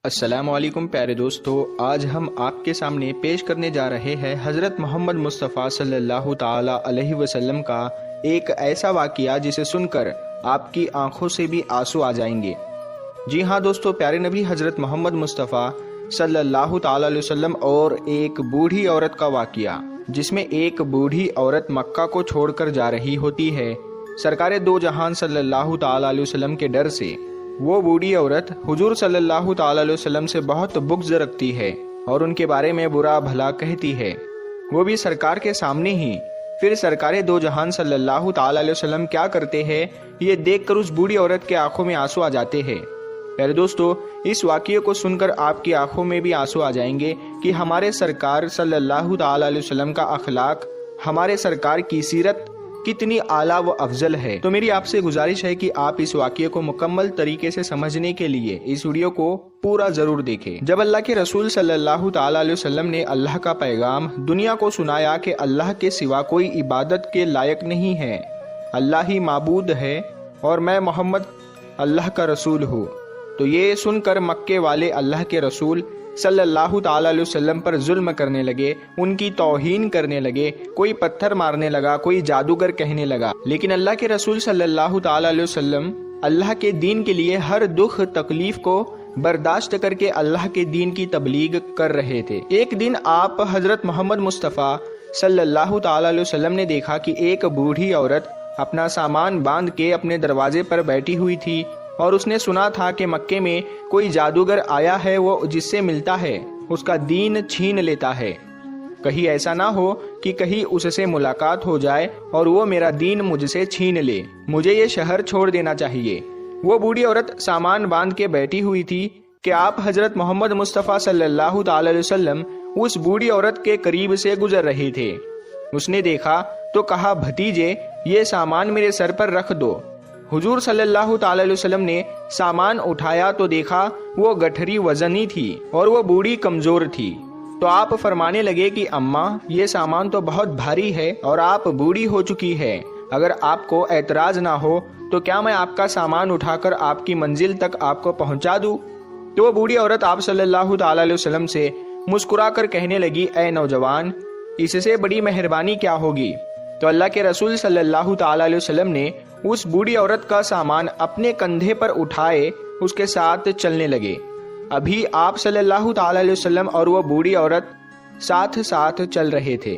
السلام علیکم پیارے دوستو، آج ہم آپ کے سامنے پیش کرنے جا رہے ہیں حضرت محمد مصطفیٰ صلی اللہ تعالی علیہ وسلم کا ایک ایسا واقعہ جسے سن کر آپ کی آنکھوں سے بھی آنسو آ جائیں گے۔ جی ہاں دوستو، پیارے نبی حضرت محمد مصطفیٰ صلی اللہ تعالی علیہ وسلم اور ایک بوڑھی عورت کا واقعہ، جس میں ایک بوڑھی عورت مکہ کو چھوڑ کر جا رہی ہوتی ہے سرکار دو جہان صلی اللہ تعالی علیہ وسلم کے ڈر سے۔ وہ بوڑھی عورت حضور صلی اللہ تعالی علیہ وسلم سے بہت بغض رکھتی ہے اور ان کے بارے میں برا بھلا کہتی ہے، وہ بھی سرکار کے سامنے ہی۔ پھر سرکار دو جہان صلی اللہ تعالی علیہ وسلم کیا کرتے ہیں، یہ دیکھ کر اس بوڑھی عورت کے آنکھوں میں آنسو آ جاتے ہیں۔ پیارے دوستو، اس واقعے کو سن کر آپ کی آنکھوں میں بھی آنسو آ جائیں گے کہ ہمارے سرکار صلی اللہ تعالی علیہ وسلم کا اخلاق، ہمارے سرکار کی سیرت کتنی اعلیٰ و افضل ہے۔ تو میری آپ سے گزارش ہے کہ آپ اس واقعے کو مکمل طریقے سے سمجھنے کے لیے اس ویڈیو کو پورا ضرور دیکھیں۔ جب اللہ کے رسول صلی اللہ تعالی علیہ وسلم نے اللہ کا پیغام دنیا کو سنایا کہ اللہ کے سوا کوئی عبادت کے لائق نہیں ہے، اللہ ہی معبود ہے اور میں محمد اللہ کا رسول ہوں، تو یہ سن کر مکے والے اللہ کے رسول صلی اللہ تعالی علیہ وسلم پر ظلم کرنے لگے، ان کی توہین کرنے لگے، کوئی پتھر مارنے لگا، کوئی جادوگر کہنے لگا۔ لیکن اللہ کے رسول صلی اللہ تعالی علیہ وسلم اللہ کے دین کے لیے ہر دکھ تکلیف کو برداشت کر کے اللہ کے دین کی تبلیغ کر رہے تھے۔ ایک دن آپ حضرت محمد مصطفیٰ صلی اللہ تعالی علیہ وسلم نے دیکھا کہ ایک بوڑھی عورت اپنا سامان باندھ کے اپنے دروازے پر بیٹھی ہوئی تھی، اور اس نے سنا تھا کہ مکے میں کوئی جادوگر آیا ہے، وہ جس سے ملتا ہے اس کا دین چھین لیتا ہے، کہیں ایسا نہ ہو کہ کہیں اس سے ملاقات ہو جائے اور وہ میرا دین مجھ سے چھین لے، مجھے یہ شہر چھوڑ دینا چاہیے۔ وہ بوڑھی عورت سامان باندھ کے بیٹھی ہوئی تھی کہ آپ حضرت محمد مصطفیٰ صلی اللہ تعالی علیہ وسلم اس بوڑھی عورت کے قریب سے گزر رہے تھے۔ اس نے دیکھا تو کہا، بھتیجے یہ سامان میرے سر پر رکھ دو۔ حضور صلی اللہ تعالی علیہ وسلم نے سامان اٹھایا تو دیکھا وہ گٹھری وزنی تھی اور وہ بوڑھی کمزور تھی، تو آپ فرمانے لگے کہ اماں یہ سامان تو بہت بھاری ہے اور آپ بوڑھی ہو چکی ہے، اگر آپ کو اعتراض نہ ہو تو کیا میں آپ کا سامان اٹھا کر آپ کی منزل تک آپ کو پہنچا دوں؟ تو وہ بوڑھی عورت آپ صلی اللہ تعالی علیہ وسلم سے مسکرا کر کہنے لگی، اے نوجوان، اس سے بڑی مہربانی کیا ہوگی؟ تو اللہ کے رسول صلی اللہ تعالی علیہ وسلم نے اس بوڑھی عورت کا سامان اپنے کندھے پر اٹھائے اس کے ساتھ چلنے لگے۔ ابھی آپ صلی اللہ تعالی علیہ وسلم اور وہ بوڑھی عورت ساتھ ساتھ چل رہے تھے،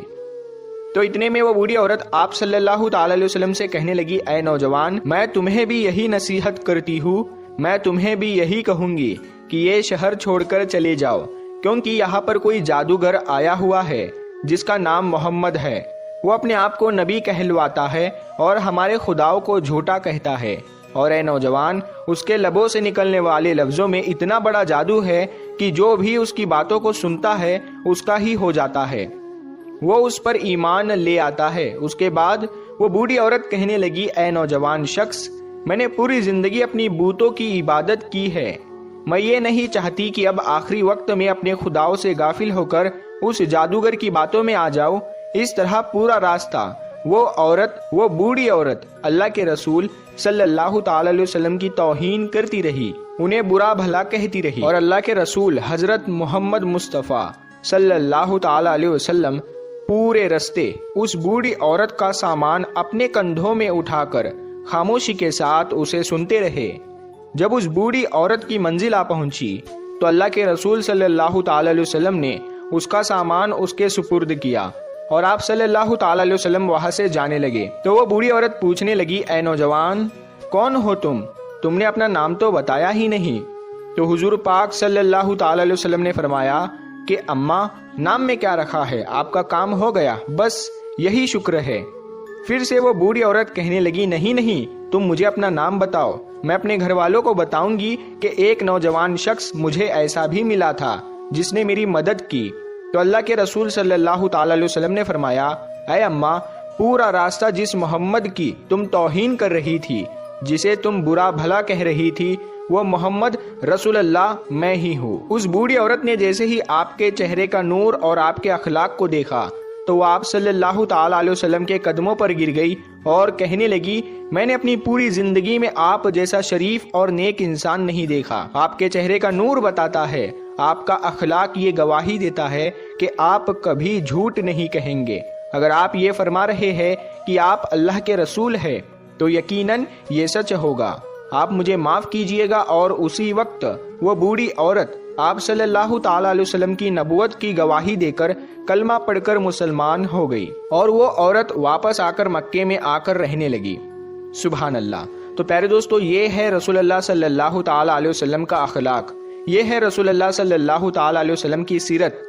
تو اتنے میں وہ بوڑھی عورت آپ صلی اللہ تعالی علیہ وسلم سے کہنے لگی، اے نوجوان، میں تمہیں بھی یہی نصیحت کرتی ہوں، میں تمہیں بھی یہی کہوں گی کہ یہ شہر چھوڑ کر چلے جاؤ، کیونکہ یہاں پر کوئی جادوگر آیا ہوا ہے جس کا نام محمد ہے، وہ اپنے آپ کو نبی کہلواتا ہے اور ہمارے خداؤں کو جھوٹا کہتا ہے، اور اے نوجوان، اس کے لبوں سے نکلنے والے لفظوں میں اتنا بڑا جادو ہے کہ جو بھی اس کی باتوں کو سنتا ہے اس کا ہی ہو جاتا ہے، وہ اس پر ایمان لے آتا ہے۔ اس کے بعد وہ بوڑھی عورت کہنے لگی، اے نوجوان شخص، میں نے پوری زندگی اپنی بتوں کی عبادت کی ہے، میں یہ نہیں چاہتی کہ اب آخری وقت میں اپنے خداؤں سے غافل ہو کر اس جادوگر کی باتوں میں آ جاؤں۔ اس طرح پورا راستہ وہ بوڑھی عورت اللہ کے رسول صلی اللہ تعالی علیہ وسلم کی توہین کرتی رہی، انہیں برا بھلا کہتی رہی، اور اللہ کے رسول حضرت محمد مصطفیٰ صلی اللہ تعالی علیہ وسلم پورے رستے اس بوڑھی عورت کا سامان اپنے کندھوں میں اٹھا کر خاموشی کے ساتھ اسے سنتے رہے۔ جب اس بوڑھی عورت کی منزل آ پہنچی تو اللہ کے رسول صلی اللہ تعالی علیہ وسلم نے اس کا سامان اس کے سپرد کیا اور آپ صلی اللہ تعالی علیہ وسلم وہاں سے جانے لگے۔ تو وہ بوڑھی عورت پوچھنے لگی، اے نوجوان، کون ہو تم نے اپنا نام تو بتایا ہی نہیں۔ تو حضور پاک صلی اللہ تعالی علیہ وسلم نے فرمایا کہ اماں، نام میں کیا رکھا ہے، آپ کا کام ہو گیا، بس یہی شکر ہے۔ پھر سے وہ بوڑھی عورت کہنے لگی، نہیں، تم مجھے اپنا نام بتاؤ، میں اپنے گھر والوں کو بتاؤں گی کہ ایک نوجوان شخص مجھے ایسا بھی ملا تھا جس نے میری مدد کی۔ تو اللہ کے رسول صلی اللہ تعالی علیہ وسلم نے فرمایا، اے اماں، پورا راستہ جس محمد کی تم توہین کر رہی تھی، جسے تم برا بھلا کہہ رہی تھی، وہ محمد رسول اللہ میں ہی ہوں۔ اس بوڑھی عورت نے جیسے ہی آپ کے چہرے کا نور اور آپ کے اخلاق کو دیکھا تو وہ آپ صلی اللہ تعالی علیہ وسلم کے قدموں پر گر گئی اور کہنے لگی، میں نے اپنی پوری زندگی میں آپ جیسا شریف اور نیک انسان نہیں دیکھا۔ آپ کے چہرے کا نور بتاتا ہے، آپ کا اخلاق یہ گواہی دیتا ہے کہ آپ کبھی جھوٹ نہیں کہیں گے۔ اگر آپ یہ فرما رہے ہیں کہ آپ اللہ کے رسول ہیں تو یقیناً یہ سچ ہوگا۔ آپ مجھے معاف کیجئے گا۔ اور اسی وقت وہ بوڑھی عورت آپ صلی اللہ تعالی علیہ وسلم کی نبوت کی گواہی دے کر کلمہ پڑھ کر مسلمان ہو گئی، اور وہ عورت واپس آ کر مکے میں آ کر رہنے لگی۔ سبحان اللہ۔ تو پیارے دوستو، یہ ہے رسول اللہ صلی اللہ تعالی علیہ وسلم کا اخلاق، یہ ہے رسول اللہ صلی اللہ تعالی علیہ وسلم کی سیرت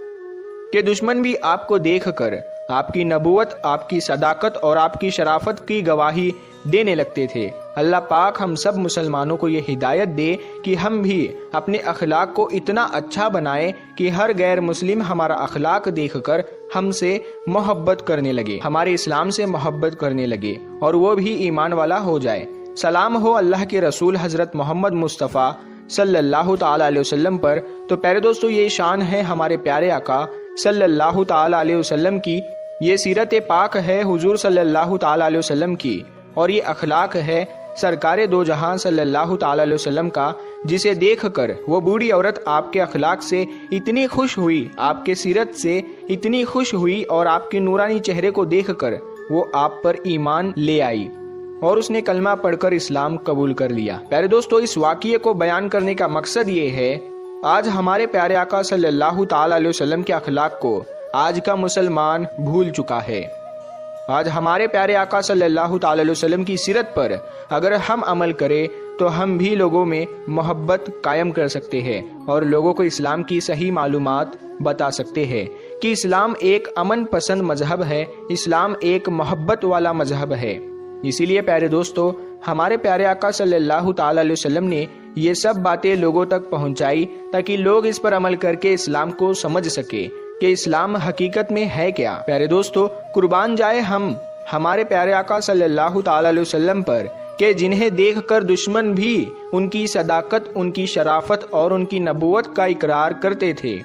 کہ دشمن بھی آپ کو دیکھ کر آپ کی نبوت، آپ کی صداقت اور آپ کی شرافت کی گواہی دینے لگتے تھے۔ اللہ پاک ہم سب مسلمانوں کو یہ ہدایت دے کہ ہم بھی اپنے اخلاق کو اتنا اچھا بنائیں کہ ہر غیر مسلم ہمارا اخلاق دیکھ کر ہم سے محبت کرنے لگے، ہمارے اسلام سے محبت کرنے لگے، اور وہ بھی ایمان والا ہو جائے۔ سلام ہو اللہ کے رسول حضرت محمد مصطفیٰ صلی اللہ تعالی علیہ وسلم پر۔ تو پیارے دوستو، یہ شان ہے ہمارے پیارے آقا صلی اللہ تعالی علیہ وسلم کی، یہ سیرت پاک ہے حضور صلی اللہ تعالی علیہ وسلم کی، اور یہ اخلاق ہے سرکار دو جہاں صلی اللہ تعالی علیہ وسلم کا، جسے دیکھ کر وہ بوڑھی عورت آپ کے اخلاق سے اتنی خوش ہوئی، آپ کے سیرت سے اتنی خوش ہوئی، اور آپ کے نورانی چہرے کو دیکھ کر وہ آپ پر ایمان لے آئی اور اس نے کلمہ پڑھ کر اسلام قبول کر لیا۔ پیارے دوستو، اس واقعے کو بیان کرنے کا مقصد یہ ہے، آج ہمارے پیارے آقا صلی اللہ تعالی علیہ وسلم کے اخلاق کو آج کا مسلمان بھول چکا ہے۔ آج ہمارے پیارے آقا صلی اللہ تعالی علیہ وسلم کی سیرت پر اگر ہم عمل کریں تو ہم بھی لوگوں میں محبت قائم کر سکتے ہیں، اور لوگوں کو اسلام کی صحیح معلومات بتا سکتے ہیں کہ اسلام ایک امن پسند مذہب ہے، اسلام ایک محبت والا مذہب ہے۔ اسی لیے پیارے دوستو، ہمارے پیارے آقا صلی اللہ تعالی علیہ وسلم نے یہ سب باتیں لوگوں تک پہنچائی تاکہ لوگ اس پر عمل کر کے اسلام کو سمجھ سکے کہ اسلام حقیقت میں ہے کیا۔ پیارے دوستو، قربان جائے ہم ہمارے پیارے آقا صلی اللہ تعالی علیہ وسلم پر کہ جنہیں دیکھ کر دشمن بھی ان کی صداقت، ان کی شرافت اور ان کی نبوت کا اقرار کرتے تھے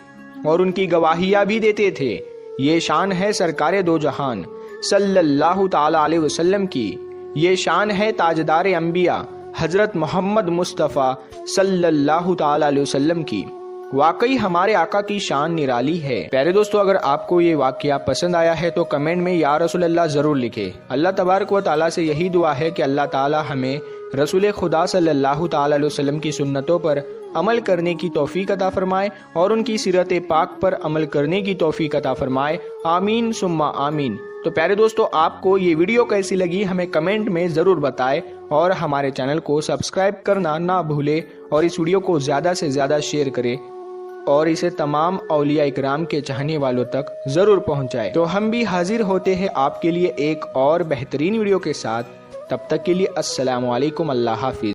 اور ان کی گواہیاں بھی دیتے تھے۔ یہ شان ہے سرکار دو جہان صلی اللہ تعالی علیہ وسلم کی، یہ شان ہے تاجدار انبیاء حضرت محمد مصطفیٰ صلی اللہ تعالی علیہ وسلم کی۔ واقعی ہمارے آقا کی شان نرالی ہے۔ پیارے دوستو، اگر آپ کو یہ واقعہ پسند آیا ہے تو کمنٹ میں یا رسول اللہ ضرور لکھے۔ اللہ تبارک و تعالیٰ سے یہی دعا ہے کہ اللہ تعالیٰ ہمیں رسول خدا صلی اللہ تعالی علیہ وسلم کی سنتوں پر عمل کرنے کی توفیق عطا فرمائے اور ان کی سیرت پاک پر عمل کرنے کی توفیق عطا فرمائے، آمین ثم آمین۔ تو پیارے دوستو، آپ کو یہ ویڈیو کیسی لگی ہمیں کمنٹ میں ضرور بتائیں، اور ہمارے چینل کو سبسکرائب کرنا نہ بھولے، اور اس ویڈیو کو زیادہ سے زیادہ شیئر کرے اور اسے تمام اولیاء اکرام کے چاہنے والوں تک ضرور پہنچائے۔ تو ہم بھی حاضر ہوتے ہیں آپ کے لیے ایک اور بہترین ویڈیو کے ساتھ، تب تک کے لیے السلام علیکم، اللہ حافظ۔